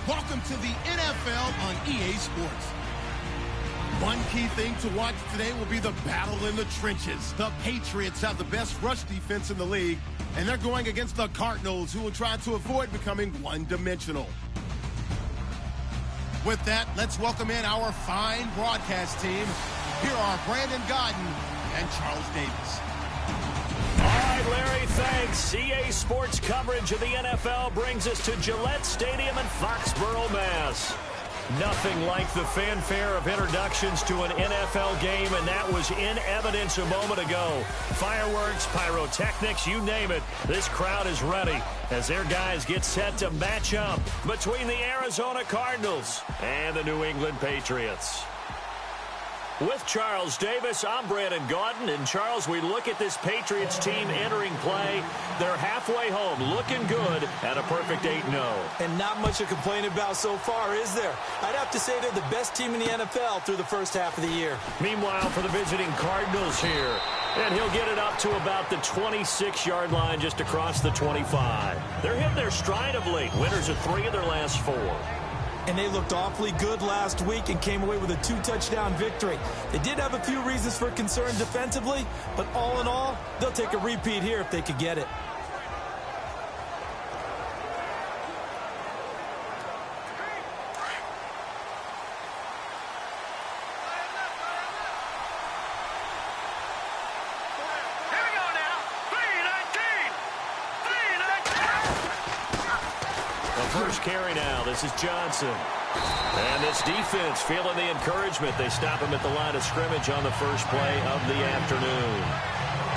Welcome to the NFL on EA Sports. One key thing to watch today will be the battle in the trenches. The Patriots have the best rush defense in the league, and they're going against the Cardinals, who will try to avoid becoming one-dimensional. With that, let's welcome in our fine broadcast team. Here are Brandon Gaudin and Charles Davis. All right, Larry, thanks. EA Sports coverage of the NFL brings us to Gillette Stadium in Foxborough, Mass. Nothing like the fanfare of introductions to an NFL game, and that was in evidence a moment ago. Fireworks, pyrotechnics, you name it. This crowd is ready as their guys get set to match up between the Arizona Cardinals and the New England Patriots. With Charles Davis, I'm Brandon Gaudin. And, Charles, we look at this Patriots team entering play. They're halfway home, looking good at a perfect 8-0. And not much to complain about so far, is there? I'd have to say they're the best team in the NFL through the first half of the year. Meanwhile, for the visiting Cardinals here, and he'll get it up to about the 26-yard line just across the 25. They're hitting their stride of late. Winners of 3 of their last 4. And they looked awfully good last week and came away with a 2-touchdown victory. They did have a few reasons for concern defensively, but all in all, they'll take a repeat here if they could get it. First carry now. This is Johnson. And this defense feeling the encouragement. They stop him at the line of scrimmage on the first play of the afternoon.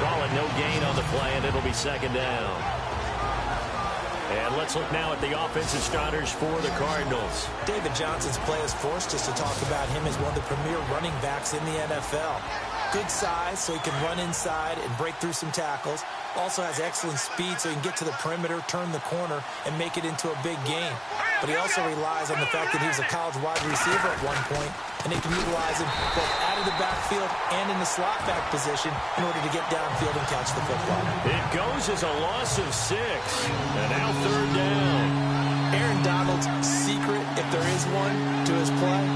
Call it no gain on the play, and it'll be second down. And let's look now at the offensive starters for the Cardinals. David Johnson's play has forced us to talk about him as one of the premier running backs in the NFL. Good size, so he can run inside and break through some tackles. Also has excellent speed, so he can get to the perimeter, turn the corner, and make it into a big game. But he also relies on the fact that he was a college wide receiver at one point, and they can utilize him both out of the backfield and in the slot back position in order to get downfield and catch the football. It goes as a loss of 6, and now third down. Aaron Donald's secret, if there is one, to his play,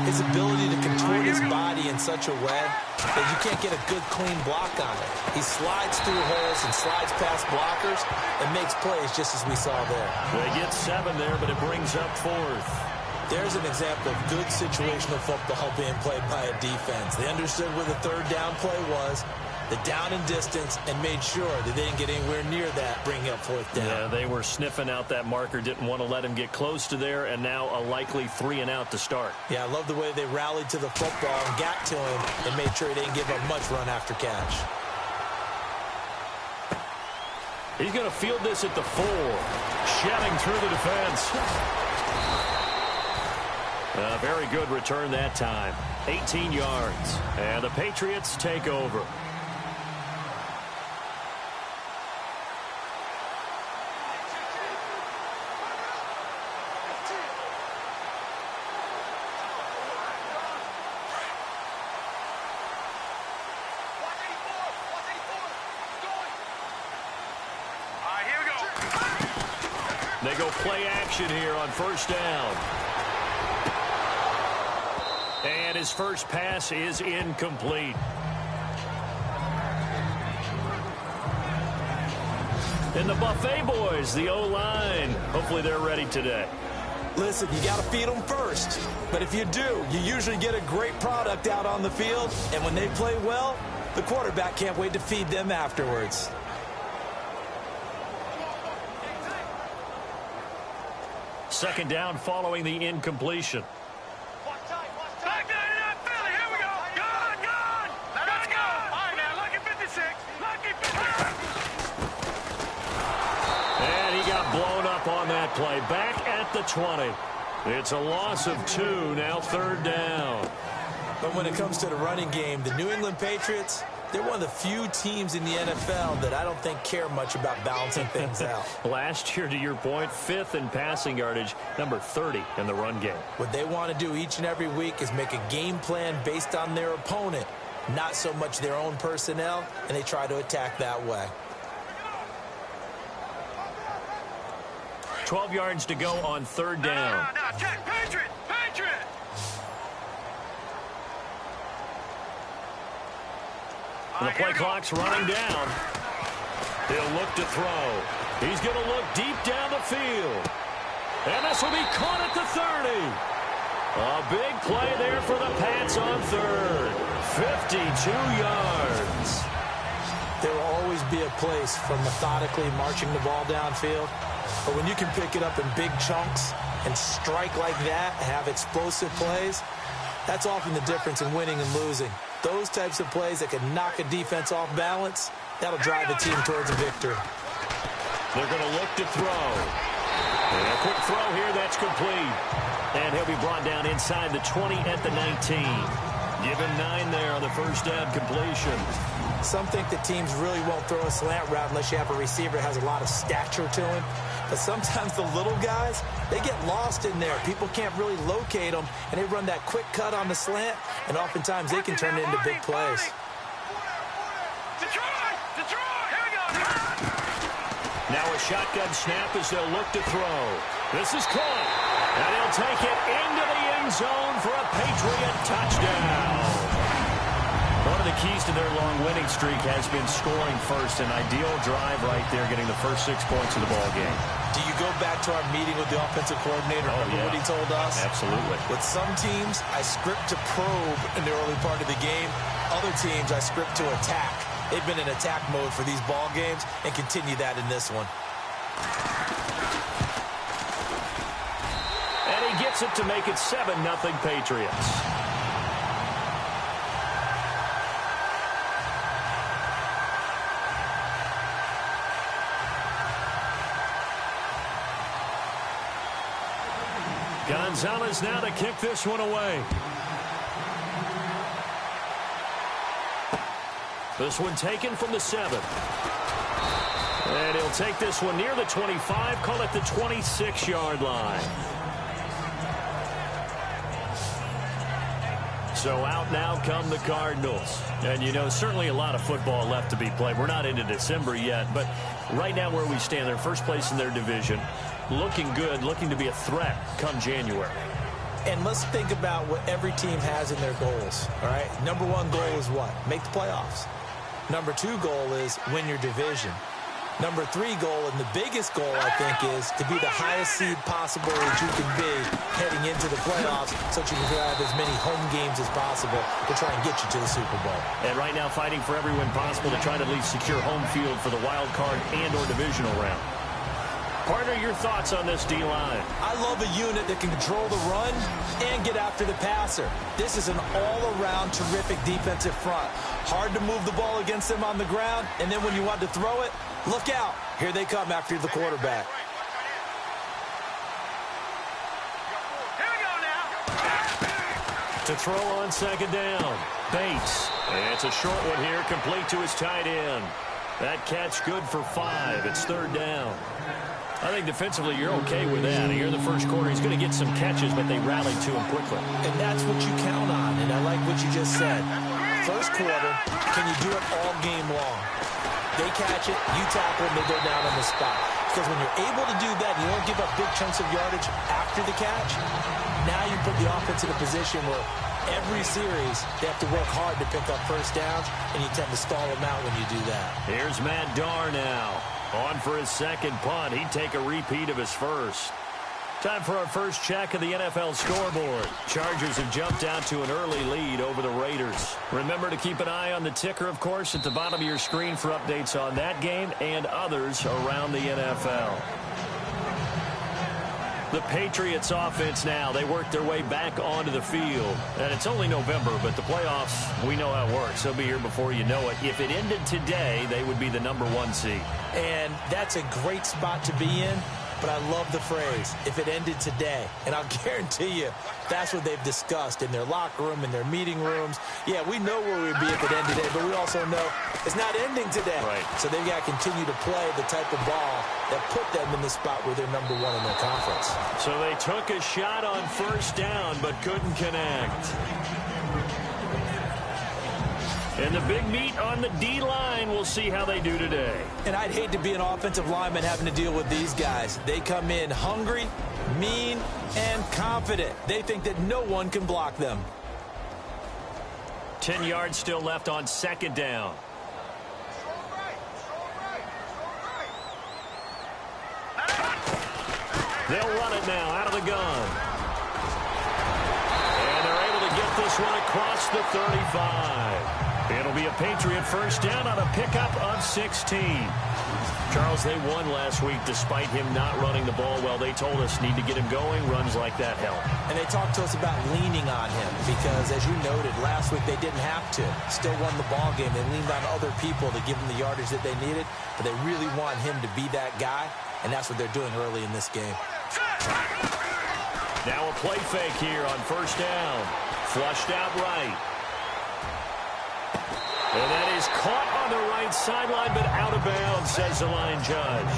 his ability to contort his body in such a way that you can't get a good, clean block on it. He slides through holes and slides past blockers and makes plays just as we saw there. They get 7 there, but it brings up 4th. There's an example of good situational football being played by a defense. They understood where the third down play was, the down and distance, and made sure that they didn't get anywhere near that, bringing up 4th down. Yeah, they were sniffing out that marker, didn't want to let him get close to there, and now a likely 3-and-out to start. Yeah, I love the way they rallied to the football and got to him and made sure he didn't give up much run after catch. He's going to field this at the 4, shedding through the defense. A very good return that time, 18 yards, and the Patriots take over. They go play action here on first down. And his first pass is incomplete. And the Buffet boys, the O-line, hopefully they're ready today. Listen, you got to feed them first. But if you do, you usually get a great product out on the field. And when they play well, the quarterback can't wait to feed them afterwards. Second down following the incompletion. And he got blown up on that play. Back at the 20. It's a loss of 2, now third down. But when it comes to the running game, the New England Patriots, they're one of the few teams in the NFL that I don't think care much about balancing things out. Last year, to your point, 5th in passing yardage, number 30 in the run game. What they want to do each and every week is make a game plan based on their opponent, not so much their own personnel, and they try to attack that way. 12 yards to go on third down. No, check. Patriot! And the play clock's running down. He'll look to throw. He's going to look deep down the field. And this will be caught at the 30. A big play there for the Pats on third. 52 yards. There will always be a place for methodically marching the ball downfield. But when you can pick it up in big chunks and strike like that, have explosive plays, that's often the difference in winning and losing. Those types of plays that can knock a defense off balance, that'll drive a team towards a victory. They're going to look to throw. And a quick throw here, that's complete. And he'll be brought down inside the 20 at the 19. Give him 9 there on the first down completion. Some think that teams really won't throw a slant route unless you have a receiver that has a lot of stature to him. But sometimes the little guys, they get lost in there. People can't really locate them, and they run that quick cut on the slant, and oftentimes they can turn it into big plays. Now a shotgun snap as they'll look to throw. This is caught, and he'll take it into the end zone for a Patriot touchdown. One of the keys to their long winning streak has been scoring first. An ideal drive right there, getting the first 6 points of the ball game. Do you go back to our meeting with the offensive coordinator? Remember what he told us? Absolutely. With some teams, I script to probe in the early part of the game. Other teams, I script to attack. They've been in attack mode for these ball games and continue that in this one. And he gets it to make it 7-0 Patriots. Gonzalez now to kick this one away. This one taken from the 7. And he'll take this one near the 25, call it the 26-yard line. So out now come the Cardinals. And, you know, certainly a lot of football left to be played. We're not into December yet, but right now where we stand, they're first place in their division. Looking good, looking to be a threat come January. And let's think about what every team has in their goals, all right? Number 1 goal is what? Make the playoffs. Number 2 goal is win your division. Number 3 goal, and the biggest goal, I think, is to be the highest seed possible that you can be heading into the playoffs so that you can have as many home games as possible to try and get you to the Super Bowl. And right now fighting for every win possible to try to at least secure home field for the wild card and or divisional round. Partner, your thoughts on this D-line? I love a unit that can control the run and get after the passer. This is an all-around terrific defensive front. Hard to move the ball against them on the ground, and then when you want to throw it, look out. Here they come after the quarterback. Here we go now. To throw on second down, Bates. And it's a short one here, complete to his tight end. That catch good for 5. It's third down. I think defensively you're okay with that. Here in the first quarter, he's going to get some catches, but they rallied to him quickly. And that's what you count on, and I like what you just said. First quarter, can you do it all game long? They catch it, you tackle them, they go down on the spot. Because when you're able to do that, you don't give up big chunks of yardage after the catch, now you put the offense in a position where every series they have to work hard to pick up first downs, and you tend to stall them out when you do that. Here's Matt Darr now. On for his second punt. He'd take a repeat of his first. Time for our first check of the NFL scoreboard. Chargers have jumped out to an early lead over the Raiders. Remember to keep an eye on the ticker, of course, at the bottom of your screen for updates on that game and others around the NFL. The Patriots offense now, they work their way back onto the field. And it's only November, but the playoffs, we know how it works. They'll be here before you know it. If it ended today, they would be the number 1 seed. And that's a great spot to be in, but I love the phrase, if it ended today. And I'll guarantee you, that's what they've discussed in their locker room, in their meeting rooms. Yeah, we know where we'd be if it ended today, but we also know it's not ending today. Right. So they've got to continue to play the type of ball that put them in the spot where they're number 1 in their conference. So they took a shot on first down, but couldn't connect. And the big meat on the D-line, we'll see how they do today. And I'd hate to be an offensive lineman having to deal with these guys. They come in hungry, mean, and confident. They think that no one can block them. 10 yards still left on second down. They'll run it now out of the gun. And they're able to get this one across the 35. It'll be a Patriot first down on a pickup of 16. Charles, they won last week despite him not running the ball well. They told us need to get him going. Runs like that help. And they talked to us about leaning on him because, as you noted, last week they didn't have to. Still won the ball game. They leaned on other people to give them the yardage that they needed, but they really want him to be that guy, and that's what they're doing early in this game. Now a play fake here on first down. Flushed out right. And that is caught on the right sideline, but out of bounds, says the line judge.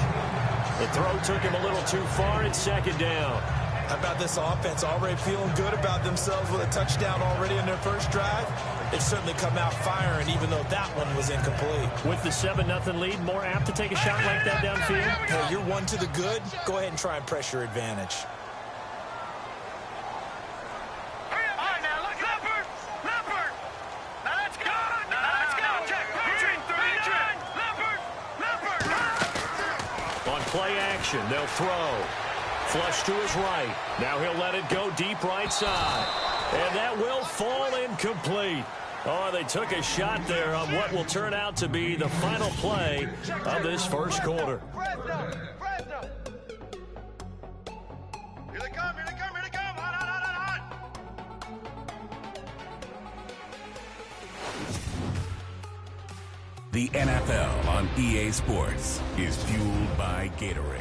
The throw took him a little too far. It's second down. How about this offense already feeling good about themselves with a touchdown already in their first drive? They've certainly come out firing, even though that one was incomplete. With the 7-0 lead, more apt to take a shot like that downfield? Hey, you're one to the good. Go ahead and try and press your advantage. Play action. They'll throw. Flush to his right. Now he'll let it go deep right side. And that will fall incomplete. Oh, they took a shot there on what will turn out to be the final play of this first quarter. Here they come, here they come, here they come. Hot, hot, hot, hot, hot. The NFL on EA Sports is fueled by Gatorade.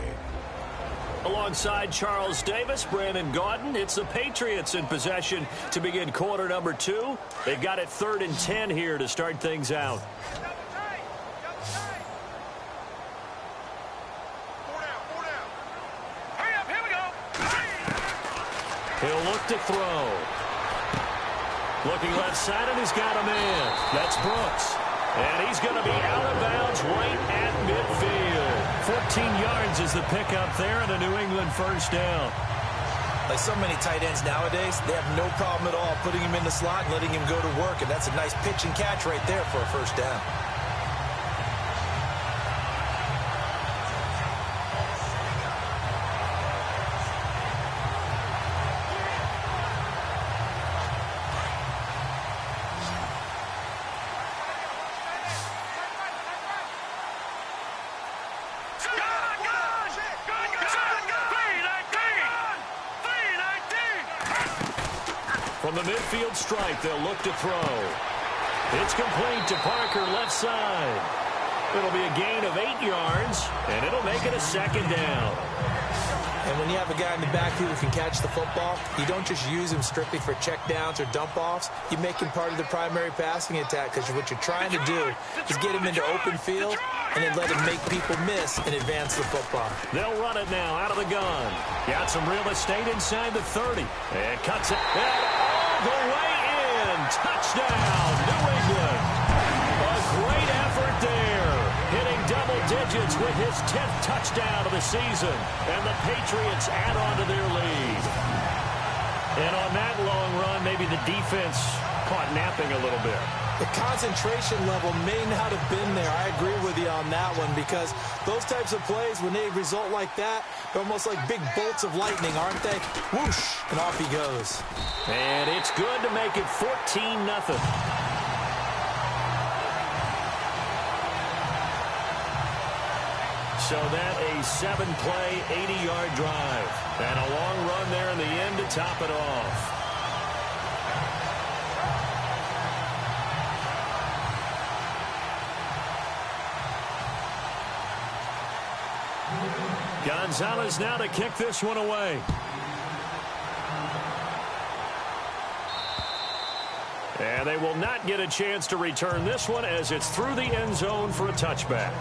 Alongside Charles Davis, Brandon Gaudin, it's the Patriots in possession to begin quarter number 2. They've got it 3rd and 10 here to start things out. Hurry up, here we go. He'll look to throw. Looking left side, and he's got a man. That's Brooks. And he's going to be out of bounds right at midfield. 14 yards is the pickup there and a New England first down. Like so many tight ends nowadays, they have no problem at all putting him in the slot and letting him go to work. And that's a nice pitch and catch right there for a first down. From the midfield stripe, they'll look to throw. It's complete to Parker, left side. It'll be a gain of 8 yards, and it'll make it a second down. And when you have a guy in the backfield who can catch the football, you don't just use him strictly for checkdowns or dump-offs. You make him part of the primary passing attack because what you're trying to do is get him into open field and then let him make people miss and advance the football. They'll run it now out of the gun. Got some real estate inside the 30. And cuts it. And all the way in. Touchdown, New England. A great effort there. Hitting double digits with his 10th touchdown of the season. And the Patriots add on to their lead. And on that long run, maybe the defense caught napping a little bit. The concentration level may not have been there. I agree with you on that one because those types of plays, when they result like that, they're almost like big bolts of lightning, aren't they? Whoosh, and off he goes. And it's good to make it 14-0. So that a 7-play, 80-yard drive. And a long run there in the end to top it off. Gonzalez now to kick this one away. And they will not get a chance to return this one as it's through the end zone for a touchback.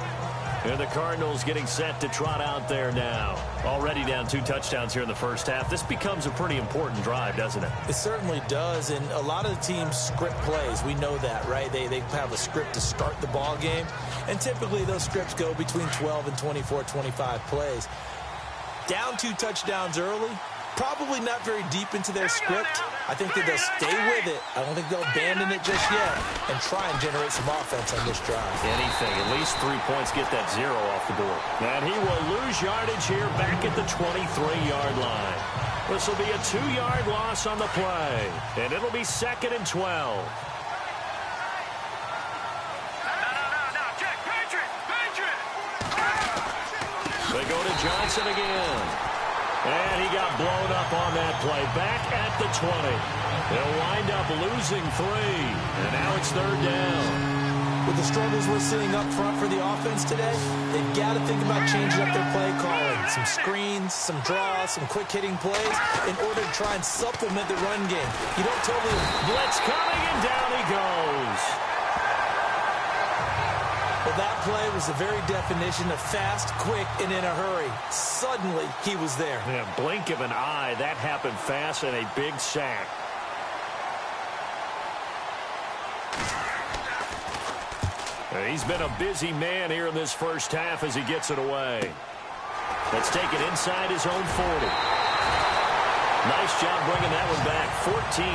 And the Cardinals getting set to trot out there now. Already down 2 touchdowns here in the first half. This becomes a pretty important drive, doesn't it? It certainly does, and a lot of the teams script plays. We know that, right? They have a script to start the ball game, and typically those scripts go between 12 and 24, 25 plays. Down 2 touchdowns early, probably not very deep into their script. I think that they'll stay with it. I don't think they'll abandon it just yet and try and generate some offense on this drive. Anything. At least 3 points, get that 0 off the board. And he will lose yardage here back at the 23-yard line. This will be a 2-yard loss on the play. And it'll be 2nd and 12. They go to Johnson again. And he got blown up on that play. Back at the 20. They'll wind up losing 3. And now it's 3rd down. With the struggles we're seeing up front for the offense today, they've got to think about changing up their play calling. Some screens, some draws, some quick-hitting plays in order to try and supplement the run game. You don't totally... Blitz coming, and down he goes. Well, that play was the very definition of fast, quick, and in a hurry. Suddenly, he was there. Yeah, blink of an eye. That happened fast and a big sack. He's been a busy man here in this first half as he gets it away. Let's take it inside his own 40. Nice job bringing that one back. 14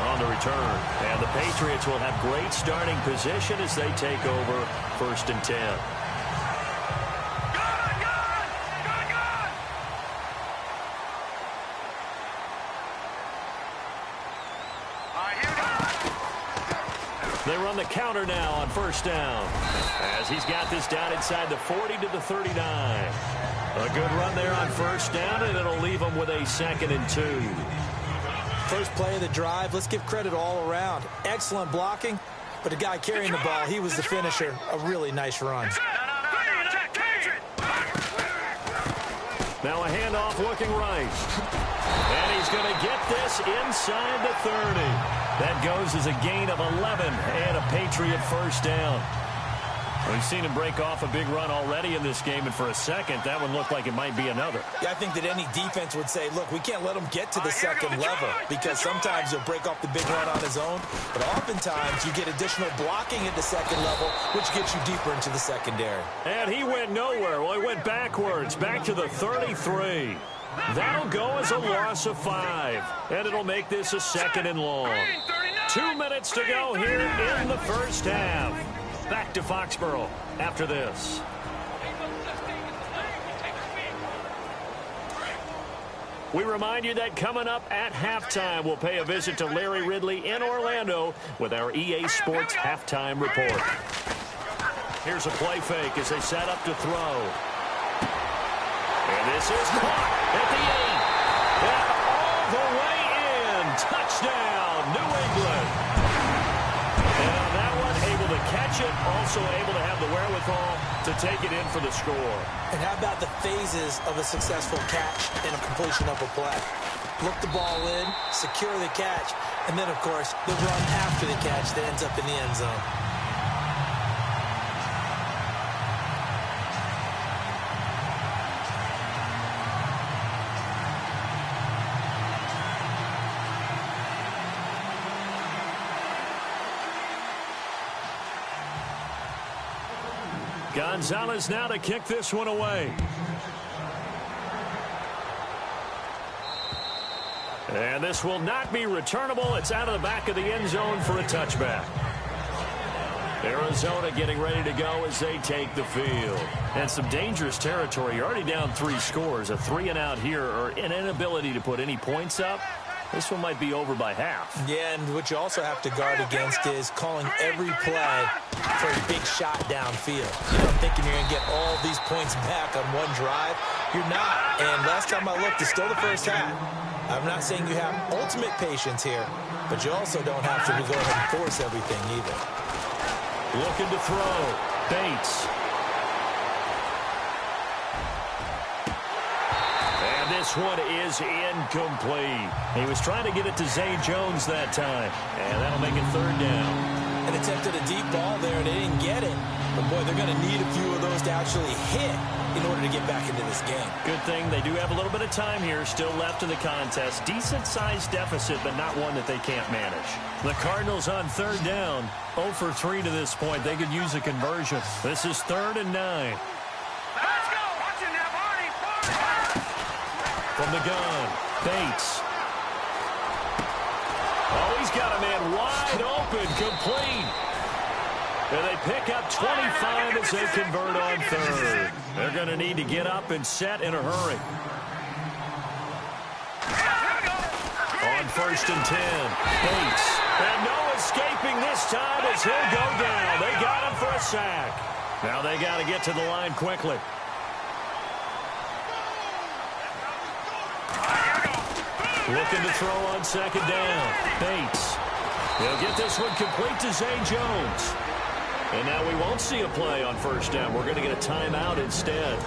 on the return. And the Patriots will have great starting position as they take over 1st and 10. They run the counter now on 1st down. As he's got this down inside the 40 to the 39. A good run there on 1st down, and it'll leave them with a 2nd and 2. First play of the drive, let's give credit all around. Excellent blocking, but the guy carrying the ball, he was the finisher. A really nice run. Now a handoff looking right. And he's going to get this inside the 30. That goes as a gain of 11 and a Patriot 1st down. We've seen him break off a big run already in this game, and for a second, that one looked like it might be another. Yeah, I think that any defense would say, look, we can't let him get to the 2nd level, because sometimes he'll break off the big run on his own, but oftentimes you get additional blocking at the 2nd level, which gets you deeper into the secondary. And he went nowhere. Well, he went backwards, back to the 33. That'll go as a loss of 5, and it'll make this a 2nd and long. 2 minutes to go here in the first half. Back to Foxborough after this. We remind you that coming up at halftime, we'll pay a visit to Larry Ridley in Orlando with our EA Sports Halftime Report. Here's a play fake as they set up to throw. And this is caught at the 8. And all the way in. Touchdown, New England. And on that one, able to catch it, also able to have the wherewithal to take it in for the score. And how about the phases of a successful catch and a completion of a play? Look the ball in, secure the catch, and then, of course, the run after the catch that ends up in the end zone. Gonzalez now to kick this one away. And this will not be returnable. It's out of the back of the end zone for a touchback. Arizona getting ready to go as they take the field. And some dangerous territory. You're already down 3 scores. A 3-and-out here, or an inability to put any points up. This one might be over by half. Yeah, and what you also have to guard against is calling every play for a big shot downfield. You know, thinking you're going to get all these points back on one drive. You're not. And last time I looked, it's still the first half. I'm not saying you have ultimate patience here, but you also don't have to go ahead and force everything either. Looking to throw. Bates. And this one is incomplete. He was trying to get it to Zay Jones that time. And that'll make it 3rd down. And attempted a deep ball there, and they didn't get it. But, boy, they're going to need a few of those to actually hit in order to get back into this game. Good thing they do have a little bit of time here still left in the contest. Decent-sized deficit, but not one that they can't manage. The Cardinals on third down. 0 for 3 to this point. They could use a conversion. This is 3rd and 9. Let's go. Watch it now, Barney. From the gun, Bates. Oh, he's got a man wide open, complete. And they pick up 25 as they convert on 3rd. They're going to need to get up and set in a hurry. On 1st and 10, Bates. And no escaping this time as he'll go down. They got him for a sack. Now they got to get to the line quickly. Looking to throw on 2nd down. Bates. He'll get this one complete to Zay Jones. And now we won't see a play on 1st down. We're going to get a timeout instead,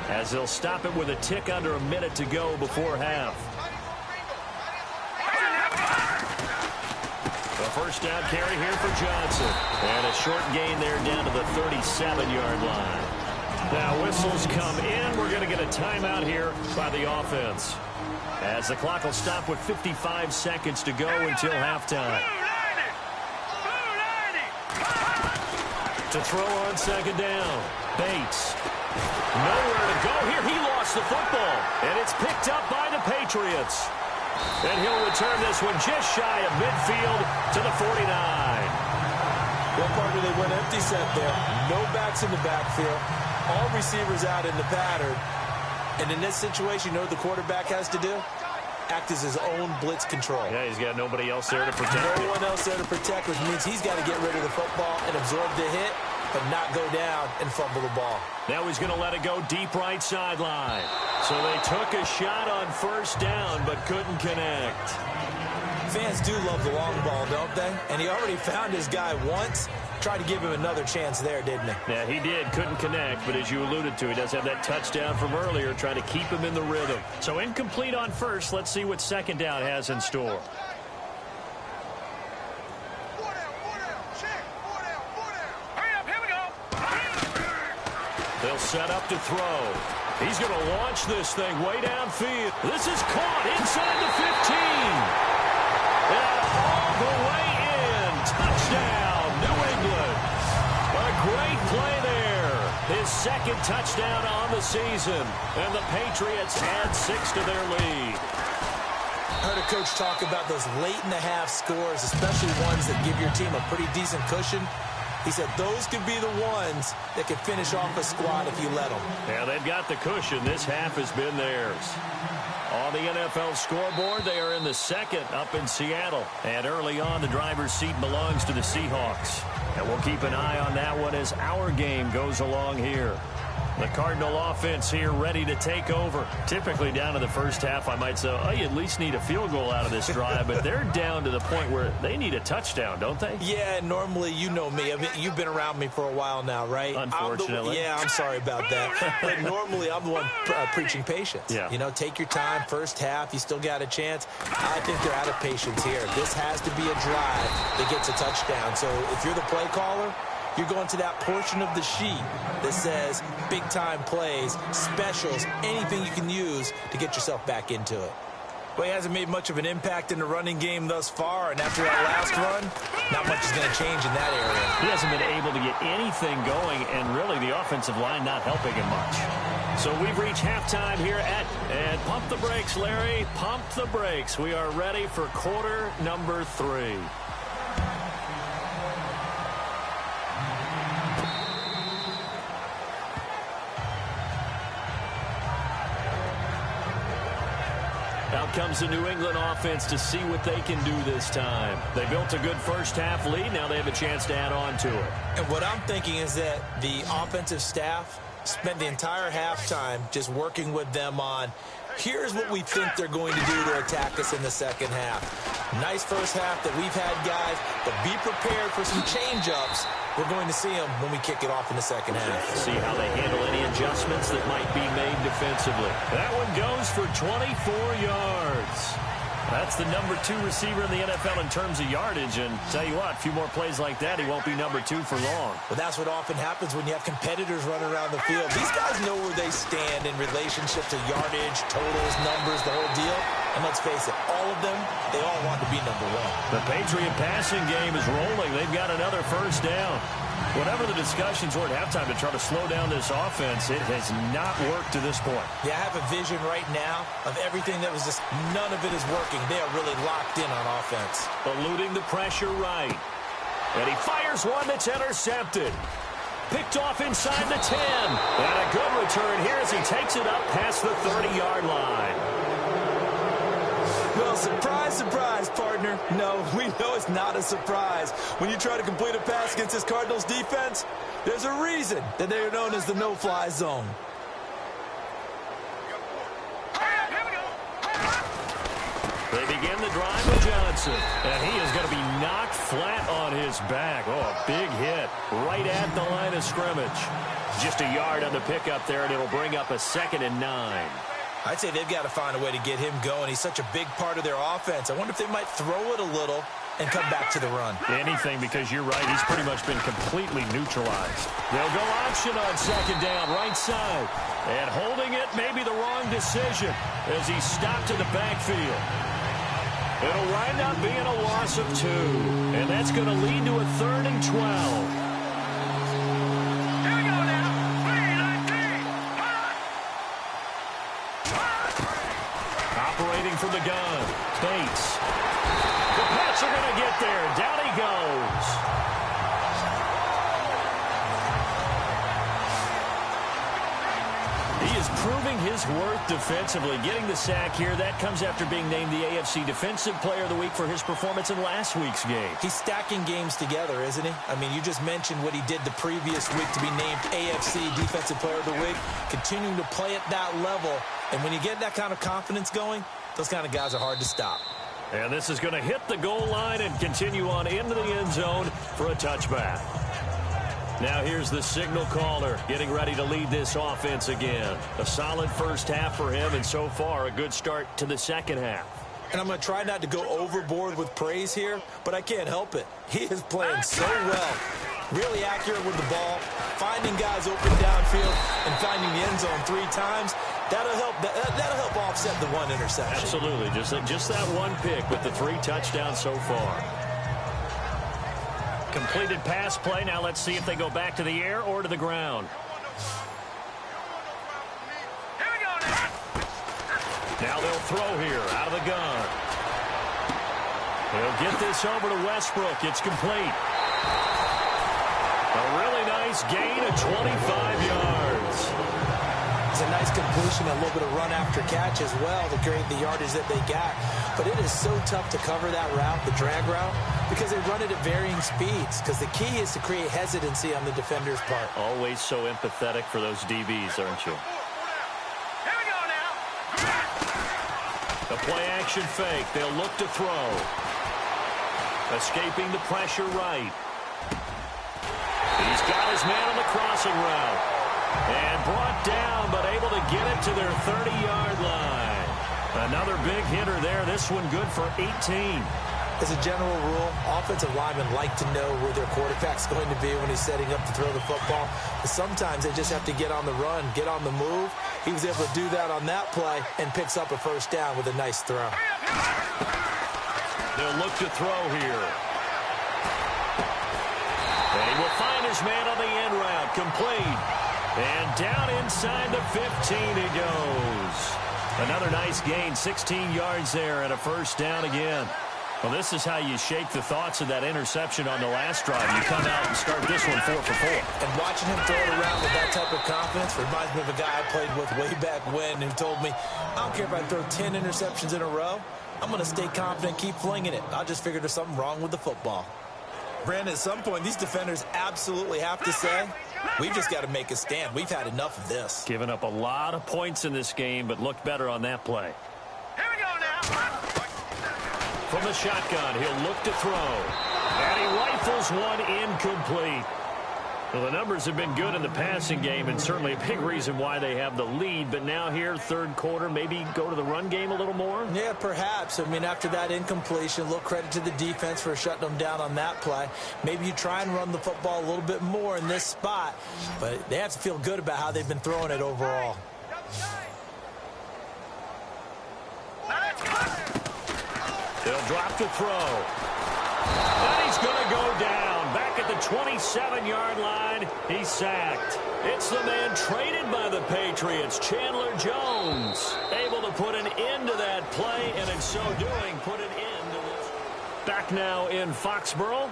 as they'll stop it with a tick under a minute to go before half. The 1st down carry here for Johnson. And a short gain there down to the 37-yard line. Now whistles come in. We're going to get a timeout here by the offense, as the clock will stop with 55 seconds to go until halftime. To throw on 2nd down, Bates. Nowhere to go here. He lost the football, and it's picked up by the Patriots. And he'll return this one just shy of midfield to the 49. Well, partner, they went empty set there. No backs in the backfield. All receivers out in the pattern. And in this situation, you know what the quarterback has to do? Act as his own blitz control. Yeah, he's got nobody else there to protect him. No one else there to protect, which means he's got to get rid of the football and absorb the hit, but not go down and fumble the ball. Now he's going to let it go deep right sideline. So they took a shot on 1st down, but couldn't connect. Fans do love the long ball, don't they? And he already found his guy once. Tried to give him another chance there, didn't he? Yeah, he did. Couldn't connect, but as you alluded to, he does have that touchdown from earlier, trying to keep him in the rhythm. So incomplete on 1st. Let's see what 2nd down has in store. They'll set up to throw. He's going to launch this thing way downfield. This is caught inside the 15. And all the way in. Touchdown, New England. A great play there. His 2nd touchdown on the season. And the Patriots add 6 to their lead. I heard a coach talk about those late-in-the-half scores, especially ones that give your team a pretty decent cushion. He said those could be the ones that could finish off a squad if you let them. Yeah, they've got the cushion. This half has been theirs. On the NFL scoreboard, they are in the 2nd up in Seattle. And early on, the driver's seat belongs to the Seahawks. And we'll keep an eye on that one as our game goes along here. The Cardinal offense here ready to take over. Typically down to the 1st half, I might say, oh, you at least need a field goal out of this drive. But they're down to the point where they need a touchdown, don't they? Yeah, normally, you know me. I mean, you've been around me for a while now, right? Unfortunately. I'm sorry about that. But normally, I'm the one preaching patience. Yeah. You know, take your time. 1st half, you still got a chance. I think they're out of patience here. This has to be a drive that gets a touchdown. So if you're the play caller, you're going to that portion of the sheet that says big-time plays, specials, anything you can use to get yourself back into it. Well, he hasn't made much of an impact in the running game thus far, and after that last run, not much is going to change in that area. He hasn't been able to get anything going, and really the offensive line not helping him much. So we've reached halftime here and pump the brakes, Larry. Pump the brakes. We are ready for quarter number 3. Out comes the New England offense to see what they can do this time. They built a good 1st half lead. Now they have a chance to add on to it. And what I'm thinking is that the offensive staff spent the entire halftime just working with them on, here's what we think they're going to do to attack us in the 2nd half. Nice 1st half that we've had, guys, but be prepared for some change-ups. We're going to see them when we kick it off in the 2nd half. See how they handle any adjustments that might be made defensively. That one goes for 24 yards. That's the number 2 receiver in the NFL in terms of yardage. And tell you what, a few more plays like that, he won't be number 2 for long. Well, that's what often happens when you have competitors running around the field. These guys know where they stand in relationship to yardage, totals, numbers, the whole deal. And let's face it, all of them, they all want to be number 1. The Patriot passing game is rolling. They've got another first down. Whatever the discussions were at halftime to try to slow down this offense, it has not worked to this point. Yeah, I have a vision right now of everything that was just, none of it is working. They are really locked in on offense. Eluding the pressure right. And he fires one that's intercepted. Picked off inside the 10. And a good return here as he takes it up past the 30-yard line. Well, surprise, surprise, partner. No, we know it's not a surprise. When you try to complete a pass against this Cardinals defense, there's a reason that they are known as the no-fly zone. They begin the drive with Johnson. And he is going to be knocked flat on his back. Oh, a big hit right at the line of scrimmage. Just a yard on the pickup there, and it'll bring up a 2nd and 9. I'd say they've got to find a way to get him going. He's such a big part of their offense. I wonder if they might throw it a little and come back to the run. Anything, because you're right. He's pretty much been completely neutralized. They'll go option on 2nd down, right side. And holding it may be the wrong decision as he's stopped in the backfield. It'll wind up being a loss of 2. And that's going to lead to a 3rd and 12. Operating from the gun, Bates. The Pats are going to get there. Down he goes. He is proving his worth defensively. Getting the sack here, that comes after being named the AFC Defensive Player of the Week for his performance in last week's game. He's stacking games together, isn't he? I mean, you just mentioned what he did the previous week to be named AFC Defensive Player of the Week. Continuing to play at that level. And when you get that kind of confidence going, those kind of guys are hard to stop. And this is going to hit the goal line and continue on into the end zone for a touchback. Now here's the signal caller getting ready to lead this offense again. A solid first half for him, and so far a good start to the second half. And I'm going to try not to go overboard with praise here, but I can't help it. He is playing so well. Really accurate with the ball, finding guys open downfield, and finding the end zone 3 times. That'll help offset the 1 interception. Absolutely. Just that 1 pick with the 3 touchdowns so far. Completed pass play. Now let's see if they go back to the air or to the ground. Now they'll throw here out of the gun. They'll get this over to Westbrook. It's complete. A really nice gain of 25 yards. It's a nice completion, a little bit of run after catch as well to create the yardage that they got. But it is so tough to cover that route, the drag route, because they run it at varying speeds. Because the key is to create hesitancy on the defender's part. Always so empathetic for those DBs, aren't you? Here we go now. The play action fake. They'll look to throw. Escaping the pressure right. He's got his man on the crossing route. And brought down, but able to get it to their 30-yard line. Another big hitter there. This one good for 18. As a general rule, offensive linemen like to know where their quarterback's going to be when he's setting up to throw the football. But sometimes they just have to get on the run, get on the move. He was able to do that on that play and picks up a first down with a nice throw. They'll look to throw here. And he will find his man on the end route. Complete. And down inside the 15 he goes. Another nice gain, 16 yards there and a first down again. Well, this is how you shake the thoughts of that interception on the last drive. You come out and start this one 4 for 4. And watching him throw it around with that type of confidence reminds me of a guy I played with way back when who told me, I don't care if I throw 10 interceptions in a row. I'm going to stay confident, keep flinging it. I just figured there's something wrong with the football. Brandon, at some point, these defenders absolutely have to say, we've just got to make a stand. We've had enough of this. Giving up a lot of points in this game, but looked better on that play. Here we go now. From the shotgun, he'll look to throw. And he rifles one incomplete. Well, the numbers have been good in the passing game, and certainly a big reason why they have the lead. But now here, third quarter, maybe go to the run game a little more? Yeah, perhaps. I mean, after that incompletion, a little credit to the defense for shutting them down on that play. Maybe you try and run the football a little bit more in this spot. But they have to feel good about how they've been throwing it overall. They'll drop the throw. And he's going to go down. Back at the 27-yard line, he's sacked. It's the man traded by the Patriots, Chandler Jones, able to put an end to that play, and in so doing, put an end to this. Back now in Foxborough.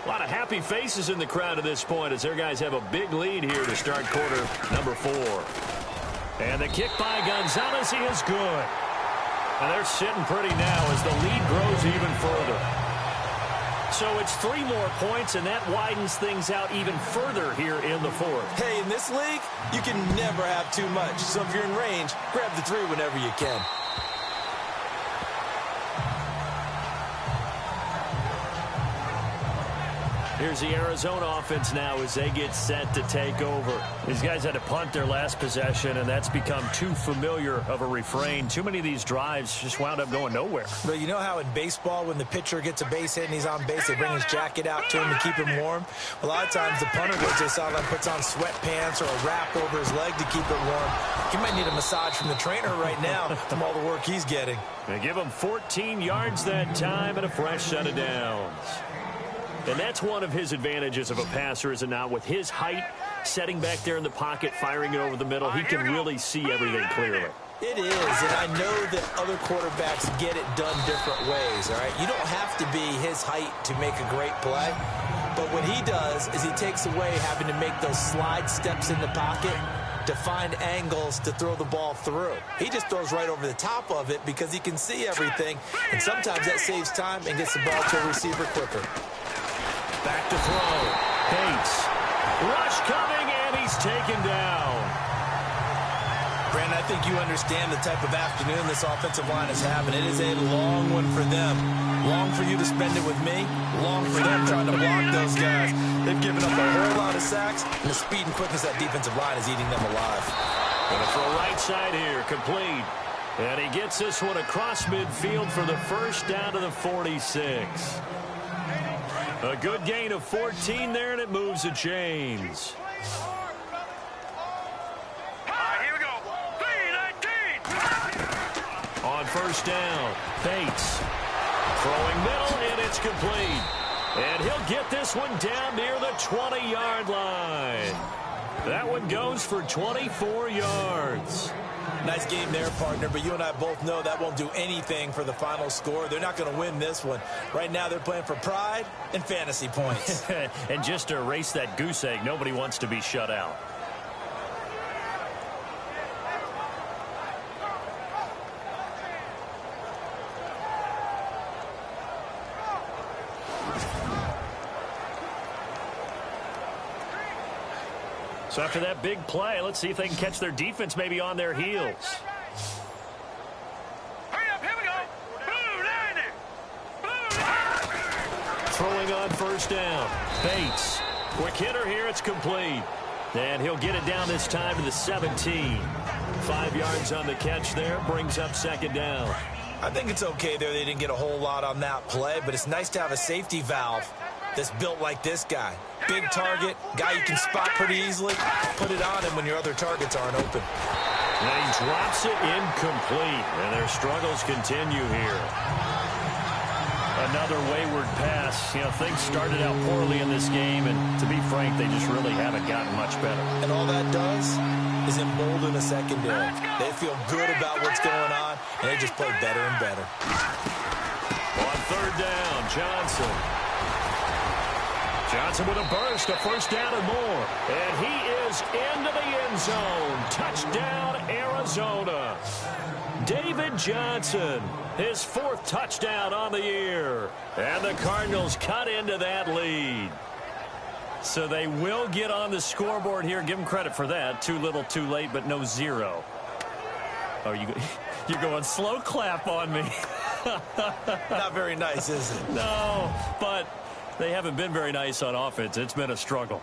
A lot of happy faces in the crowd at this point as their guys have a big lead here to start quarter number 4. And the kick by Gonzalez, he is good. And they're sitting pretty now as the lead grows even further. So it's 3 more points, and that widens things out even further here in the 4th. Hey, in this league, you can never have too much. So if you're in range, grab the 3 whenever you can. Here's the Arizona offense now as they get set to take over. These guys had to punt their last possession, and that's become too familiar of a refrain. Too many of these drives just wound up going nowhere. But you know how in baseball, when the pitcher gets a base hit and he's on base, they bring his jacket out to him to keep him warm? A lot of times the punter goes to the sideline, puts on sweatpants or a wrap over his leg to keep it warm. He might need a massage from the trainer right now from all the work he's getting. They give him 14 yards that time and a fresh set of downs. And that's one of his advantages of a passer, is it not? With his height, setting back there in the pocket, firing it over the middle, he can really see everything clearly. It is, and I know that other quarterbacks get it done different ways, all right? You don't have to be his height to make a great play, but what he does is he takes away having to make those slide steps in the pocket to find angles to throw the ball through. He just throws right over the top of it because he can see everything, and sometimes that saves time and gets the ball to a receiver quicker. Back to throw. Bates. Rush coming, and he's taken down. Brandon, I think you understand the type of afternoon this offensive line is having. It is a long one for them. Long for you to spend it with me. Long for them trying to block those guys. They've given up a whole lot of sacks, and the speed and quickness of that defensive line is eating them alive. Going to throw right side here, complete. And he gets this one across midfield for the first down to the 46. A good gain of 14 there, and it moves the chains. Here we go. 3-19. On first down, Bates. Throwing middle, and it's complete. And he'll get this one down near the 20-yard line. That one goes for 24 yards. Nice game there, partner, but you and I both know that won't do anything for the final score. They're not going to win this one. Right now they're playing for pride and fantasy points. And just to erase that goose egg, nobody wants to be shut out. So after that big play, let's see if they can catch their defense maybe on their heels. Hurry up, here we go. Blue 90. Blue 90. Throwing on first down. Bates. Quick hitter here. It's complete. And he'll get it down this time to the 17. 5 yards on the catch there. Brings up second down. I think it's okay there. They didn't get a whole lot on that play, but it's nice to have a safety valve that's built like this guy. Big target, guy you can spot pretty easily. Put it on him when your other targets aren't open. And he drops it incomplete, and their struggles continue here. Another wayward pass. You know, things started out poorly in this game, and to be frank, they just really haven't gotten much better. And all that does is embolden the secondary. They feel good about what's going on, and they just play better and better. On third down, Johnson. Johnson with a burst, a first down and more. And he is into the end zone. Touchdown, Arizona. David Johnson, his 4th touchdown on the year. And the Cardinals cut into that lead. So they will get on the scoreboard here. Give them credit for that. Too little, too late, but no 0. Oh, you're going slow clap on me. Not very nice, is it? No, but they haven't been very nice on offense. It's been a struggle.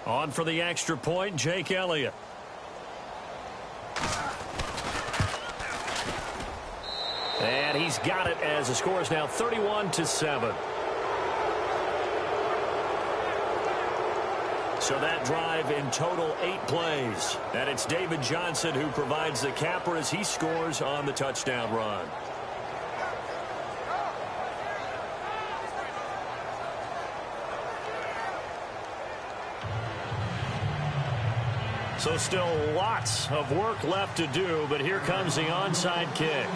On for the extra point, Jake Elliott. And he's got it as the score is now 31-7. So that drive in total 8 plays. And it's David Johnson who provides the capper as he scores on the touchdown run. So still lots of work left to do, but here comes the onside kick.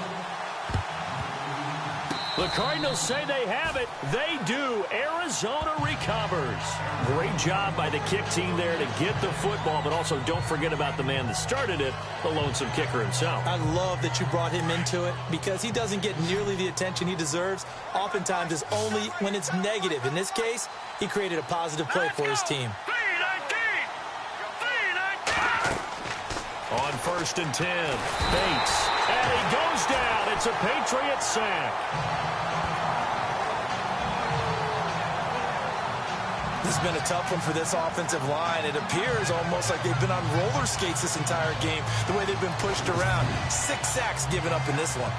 The Cardinals say they have it. They do. Arizona recovers. Great job by the kick team there to get the football, but also don't forget about the man that started it, the lonesome kicker himself. I love that you brought him into it because he doesn't get nearly the attention he deserves. Oftentimes it's only when it's negative. In this case, he created a positive play for his team. On 1st and 10, Bates, and he goes down. It's a Patriot sack. This has been a tough one for this offensive line. It appears almost like they've been on roller skates this entire game, the way they've been pushed around. 6 sacks given up in this one.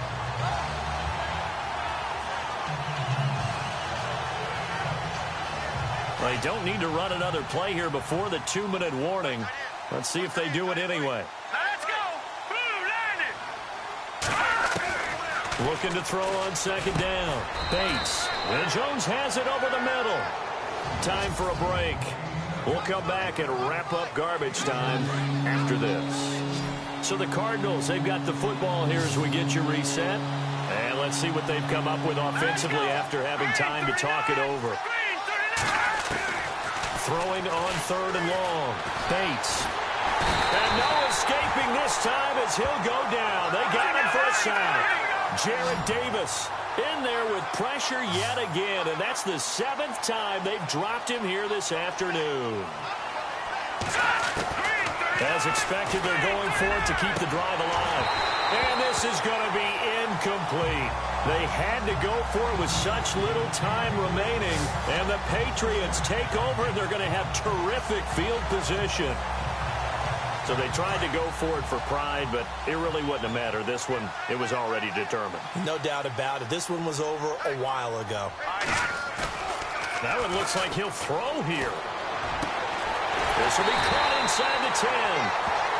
They don't need to run another play here before the 2-minute warning. Let's see if they do it anyway. Let's go. Looking to throw on 2nd down. Bates. And Jones has it over the middle. Time for a break. We'll come back and wrap up garbage time after this. So the Cardinals, they've got the football here as we get you reset. And let's see what they've come up with offensively after having time to talk it over. Throwing on 3rd and long. Bates. And no escaping this time as he'll go down. They got him for a sack. Jarrad Davis in there with pressure yet again. And that's the 7th time they've dropped him here this afternoon. As expected, they're going for it to keep the drive alive. And this is going to be incomplete. They had to go for it with such little time remaining. And the Patriots take over, and they're going to have terrific field position. So they tried to go for it for pride, but it really wouldn't have mattered. This one, it was already determined. No doubt about it. This one was over a while ago. That one looks like he'll throw here. This will be caught inside the 10.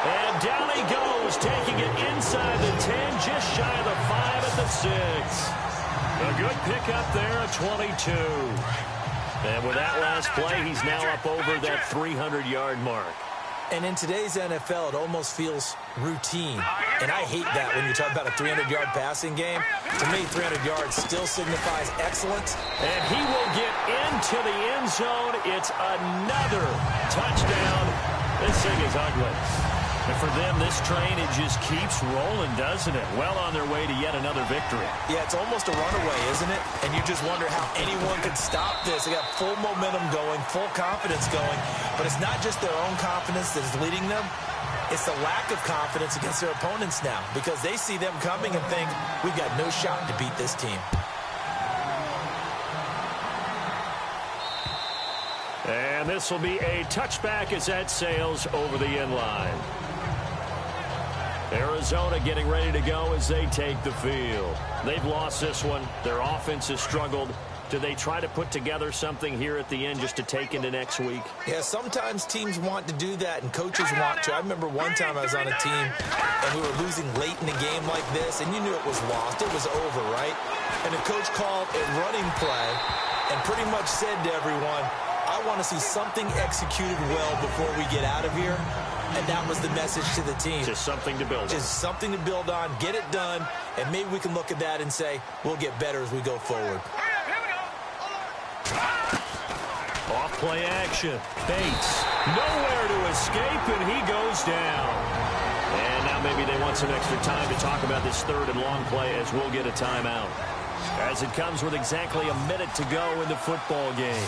And down he goes, taking it inside the 10, just shy of the 5 at the 6. A good pickup there at 22. And with that last play, he's now up over that 300-yard mark. And in today's NFL, it almost feels routine. And I hate that when you talk about a 300-yard passing game. To me, 300 yards still signifies excellence. And he will get into the end zone. It's another touchdown. This thing is ugly. And for them, this train, it just keeps rolling, doesn't it? Well on their way to yet another victory. Yeah, it's almost a runaway, isn't it? And you just wonder how anyone could stop this. They got full momentum going, full confidence going. But it's not just their own confidence that is leading them. It's the lack of confidence against their opponents now, because they see them coming and think, we've got no shot to beat this team. And this will be a touchback as that sails over the end line. Arizona getting ready to go as they take the field. They've lost this one. Their offense has struggled. Do they try to put together something here at the end just to take into next week? Yeah, sometimes teams want to do that and coaches want to. I remember one time I was on a team and we were losing late in a game like this, and you knew it was lost. It was over, right? And the coach called a running play and pretty much said to everyone, I want to see something executed well before we get out of here. And that was the message to the team. Just something to build on. Just something to build on, get it done, and maybe we can look at that and say, we'll get better as we go forward. Off play action. Bates. Nowhere to escape, and he goes down. And now maybe they want some extra time to talk about this 3rd and long play as we'll get a timeout. As it comes with exactly a minute to go in the football game.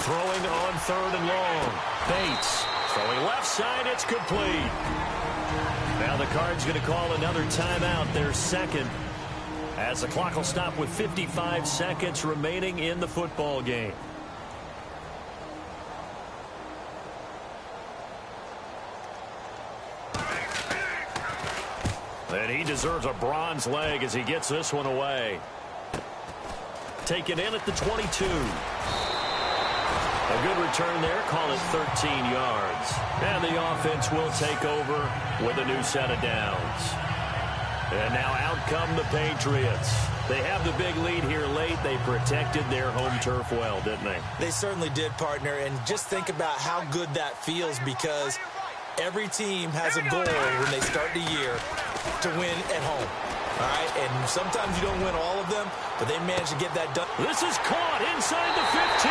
Throwing on 3rd and long. Bates throwing left side. It's complete. Now the Cards going to call another timeout, their second. as the clock will stop with 55 seconds remaining in the football game. And he deserves a bronze leg as he gets this one away. Taken in at the 22. A good return there, call it 13 yards. And the offense will take over with a new set of downs. And now out come the Patriots. They have the big lead here late. They protected their home turf well, didn't they? They certainly did, partner. And just think about how good that feels, because every team has a goal when they start the year to win at home. All right, and sometimes you don't win all of them, but they managed to get that done. This is caught inside the 15.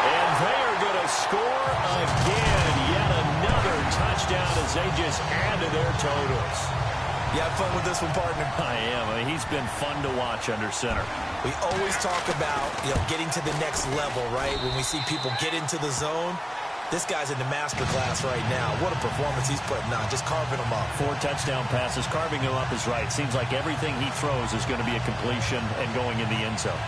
And they are going to score again. Yet another touchdown as they just add to their totals. You have fun with this one, partner? I am. I mean, he's been fun to watch under center. We always talk about, getting to the next level, right? When we see people get into the zone. This guy's in the master class right now. What a performance he's putting on, just carving them up. 4 touchdown passes, carving them up is right. Seems like everything he throws is going to be a completion and going in the end zone.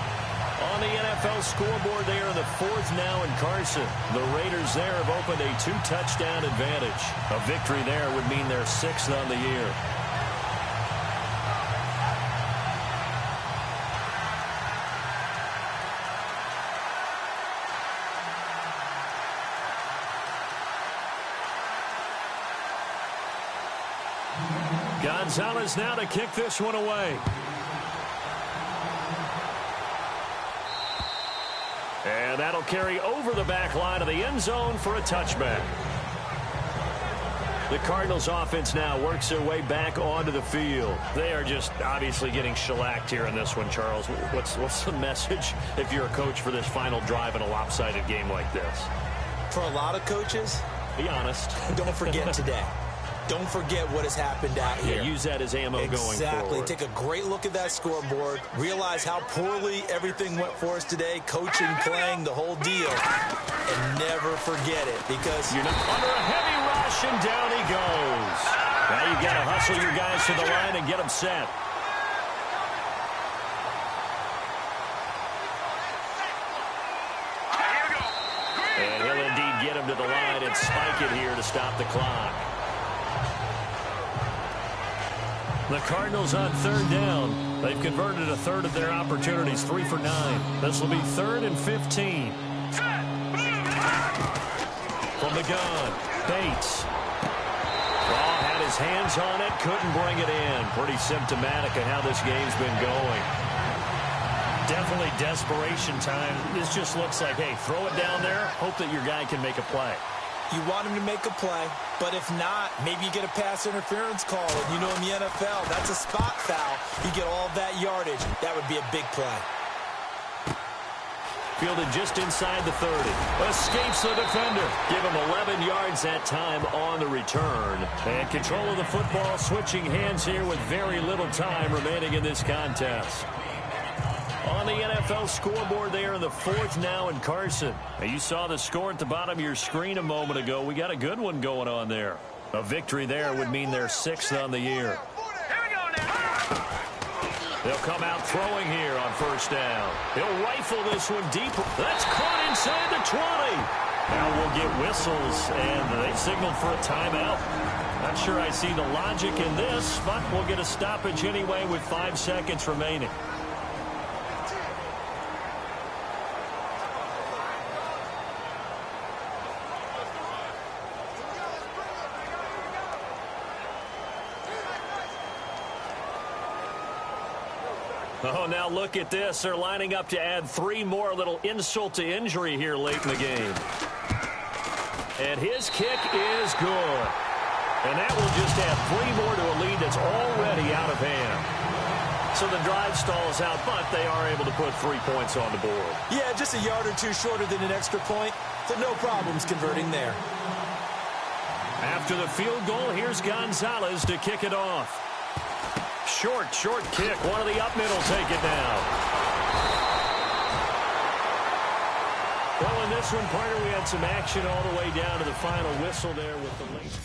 On the NFL scoreboard there in the 4th now in Carson. The Raiders there have opened a 2-touchdown advantage. A victory there would mean they're 6th on the year. Gonzalez now to kick this one away. And that'll carry over the back line of the end zone for a touchback. The Cardinals offense now works their way back onto the field. They are just obviously getting shellacked here in this one, Charles. What's the message if you're a coach for this final drive in a lopsided game like this? For a lot of coaches, be honest. Don't forget today. Don't forget what has happened out here. Yeah, use that as ammo going forward. Exactly. Take a great look at that scoreboard. Realize how poorly everything went for us today. Coaching, playing, the whole deal. And never forget it, because you're not under a heavy rush, and down he goes. Now you got to hustle your guys to the line and get them set. And he'll indeed get him to the line and spike it here to stop the clock. The Cardinals on 3rd down. They've converted a third of their opportunities, 3 for 9. This will be 3rd and 15. From the gun, Bates. Had his hands on it, couldn't bring it in. Pretty symptomatic of how this game's been going. Definitely desperation time. This just looks like, hey, throw it down there, hope that your guy can make a play. You want him to make a play, but if not, maybe you get a pass interference call. And you know, in the NFL, that's a spot foul. You get all that yardage. That would be a big play. Fielded just inside the 30. Escapes the defender. Give him 11 yards that time on the return. And control of the football, switching hands here with very little time remaining in this contest. On the NFL scoreboard there in the 4th now in Carson. Now you saw the score at the bottom of your screen a moment ago. We got a good one going on there. A victory there would mean they're 6th on the year. They'll come out throwing here on 1st down. He'll rifle this one deep. That's caught inside the 20. Now we'll get whistles, and they signaled for a timeout. Not sure I see the logic in this, but we'll get a stoppage anyway with 5 seconds remaining. Oh, now look at this. They're lining up to add 3 more. Little insult to injury here late in the game. And his kick is good. And that will just add 3 more to a lead that's already out of hand. So the drive stalls out, but they are able to put 3 points on the board. Yeah, just a yard or 2 shorter than an extra point. So no problems converting there. After the field goal, here's Gonzalez to kick it off. Short kick. One of the up middle take it down. Well, in this one, partner, we had some action all the way down to the final whistle there with the late.